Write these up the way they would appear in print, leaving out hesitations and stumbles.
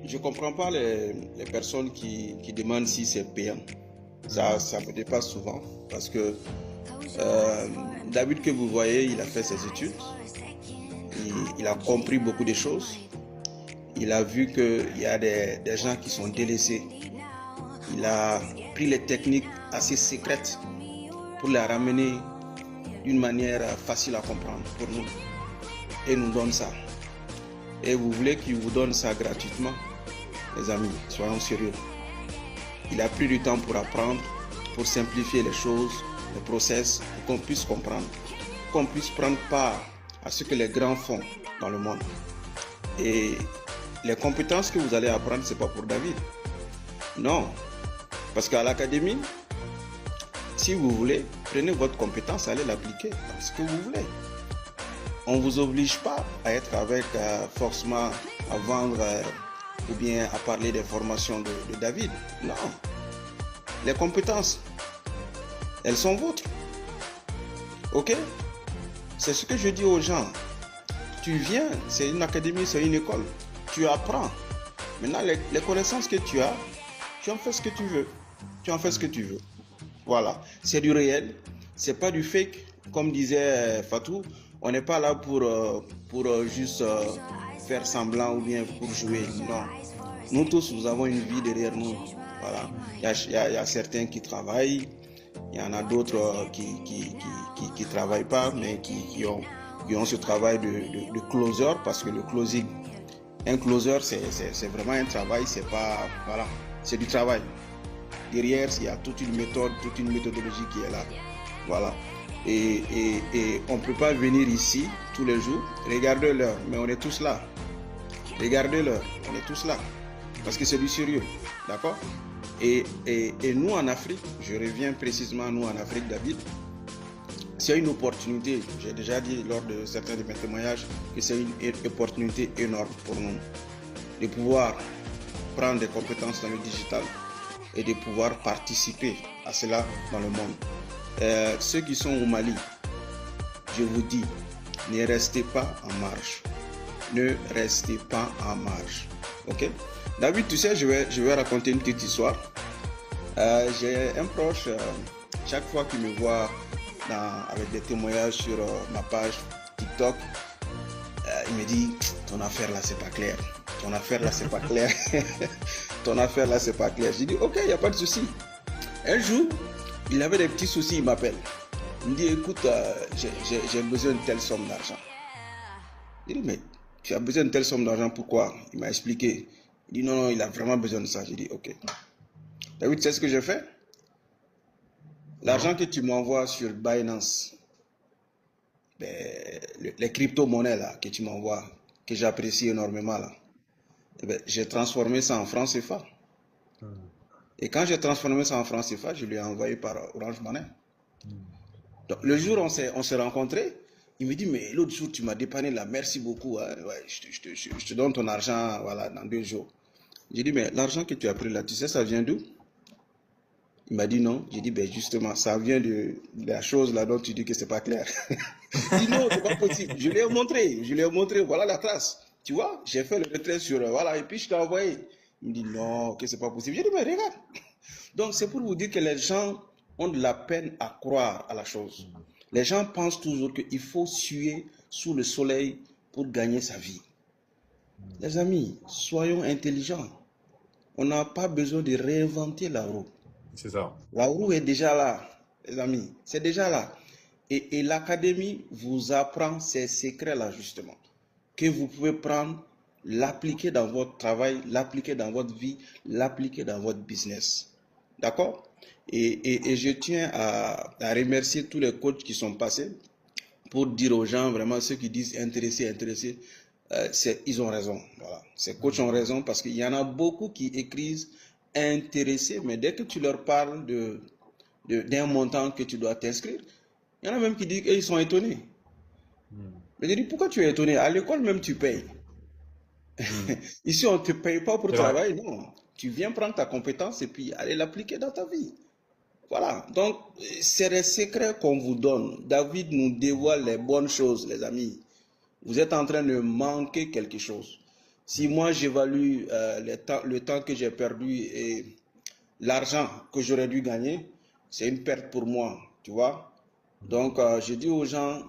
je comprends pas les personnes qui demandent si c'est payant. Ça me dépasse souvent parce que euh, David que vous voyez, il a fait ses études, il a compris beaucoup de choses, il a vu qu'il y a des gens qui sont délaissés, il a pris les techniques assez secrètes pour les ramener d'une manière facile à comprendre pour nous et nous donne ça. Et vous voulez qu'il vous donne ça gratuitement, les amis, soyons sérieux. Il a pris du temps pour apprendre, pour simplifier les choses, le process, pour qu'on puisse comprendre, qu'on puisse prendre part à ce que les grands font dans le monde. Et les compétences que vous allez apprendre, ce n'est pas pour David. Non. Parce qu'à l'académie, si vous voulez, prenez votre compétence, allez l'appliquer dans ce que vous voulez. On ne vous oblige pas à être avec forcément à vendre ou bien à parler des formations de David. Non. Les compétences, elles sont vôtres. Ok? C'est ce que je dis aux gens. Tu viens, c'est une académie, c'est une école. Tu apprends. Maintenant, les connaissances que tu as, tu en fais ce que tu veux. Tu en fais ce que tu veux. Voilà. C'est du réel. C'est pas du fake. Comme disait Fatou, on n'est pas là pour juste faire semblant ou bien pour jouer. Non. Nous tous, nous avons une vie derrière nous. Voilà. Il y a certains qui travaillent. Il y en a d'autres qui travaillent pas, mais qui ont ce travail de closer, parce que le closing, un closer, c'est vraiment un travail, c'est pas, voilà, c'est du travail. Derrière, il y a toute une méthode, toute une méthodologie qui est là. Voilà. Et on ne peut pas venir ici tous les jours. Regardez l'heure, mais on est tous là. Regardez l'heure, on est tous là. Parce que c'est du sérieux. D'accord? Et nous en Afrique, je reviens précisément à nous en Afrique, David, c'est une opportunité, j'ai déjà dit lors de certains de mes témoignages, que c'est une opportunité énorme pour nous de pouvoir prendre des compétences dans le digital et de pouvoir participer à cela dans le monde. Ceux qui sont au Mali, je vous dis, ne restez pas en marge. Ne restez pas en marge. Ok? David, tu sais, je vais raconter une petite histoire. J'ai un proche, chaque fois qu'il me voit avec des témoignages sur ma page TikTok, il me dit, ton affaire là, c'est pas clair. Ton affaire là, c'est pas clair. Ton affaire là, c'est pas clair. J'ai dit, ok, il n'y a pas de souci. Un jour, il avait des petits soucis, il m'appelle. Il me dit, écoute, j'ai besoin de telle somme d'argent. J'ai dit, mais tu as besoin de telle somme d'argent, pourquoi? Il m'a expliqué. Il dit, non, il a vraiment besoin de ça. J'ai dit, ok. David, tu sais ce que j'ai fait? L'argent que tu m'envoies sur Binance, les crypto-monnaies là, que tu m'envoies, que j'apprécie énormément là, j'ai transformé ça en francs CFA. Et quand j'ai transformé ça en francs CFA, je lui ai envoyé par Orange Money. Donc, le jour où on s'est rencontrés, il me dit, mais l'autre jour, tu m'as dépanné là, merci beaucoup. Hein. Ouais, je te donne ton argent voilà, dans 2 jours. J'ai dit, mais l'argent que tu as pris là, tu sais, ça vient d'où? Il m'a dit non. J'ai dit, ben justement, ça vient de la chose là dont tu dis que c'est pas clair. Il dit non, c'est pas possible. Je lui ai montré, voilà la trace. Tu vois, j'ai fait le retrait sur, voilà, et puis je t'ai envoyé. Il me dit non, que c'est pas possible. J'ai dit, mais regarde. Donc c'est pour vous dire que les gens ont de la peine à croire à la chose. Les gens pensent toujours qu'il faut suer sous le soleil pour gagner sa vie. Les amis, soyons intelligents. On n'a pas besoin de réinventer la roue. C'est ça. La roue est déjà là, les amis. C'est déjà là. Et l'académie vous apprend ces secrets-là, justement. Que vous pouvez prendre, l'appliquer dans votre travail, l'appliquer dans votre vie, l'appliquer dans votre business. D'accord? Et je tiens à remercier tous les coachs qui sont passés pour dire aux gens, vraiment, ceux qui disent intéressés, ils ont raison. Voilà. Ces coachs ont raison parce qu'il y en a beaucoup qui écrivent intéressés, mais dès que tu leur parles d'un montant que tu dois t'inscrire, il y en a même qui disent qu'ils sont étonnés. Mais je dis, pourquoi tu es étonné? À l'école même, tu payes. Ici, on ne te paye pas pour travailler, non. Tu viens prendre ta compétence et puis aller l'appliquer dans ta vie. Voilà. Donc, c'est les secrets qu'on vous donne. David nous dévoile les bonnes choses, les amis. Vous êtes en train de manquer quelque chose. Si moi j'évalue le temps que j'ai perdu et l'argent que j'aurais dû gagner, c'est une perte pour moi, tu vois. Donc, je dis aux gens,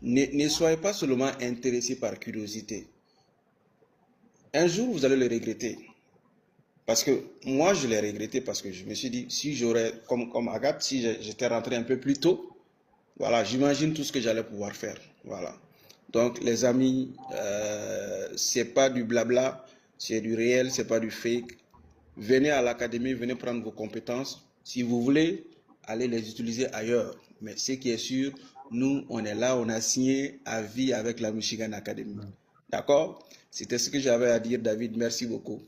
ne soyez pas seulement intéressés par curiosité. Un jour, vous allez le regretter. Parce que moi, je l'ai regretté parce que je me suis dit, si j'aurais, comme Agathe, si j'étais rentré un peu plus tôt, voilà, j'imagine tout ce que j'allais pouvoir faire. Voilà. Donc, les amis, c'est pas du blabla, c'est du réel, c'est pas du fake. Venez à l'académie, venez prendre vos compétences. Si vous voulez, allez les utiliser ailleurs. Mais ce qui est sûr, nous, on est là, on a signé à vie avec la Michigan Academy. D'accord? C'était ce que j'avais à dire, David. Merci beaucoup.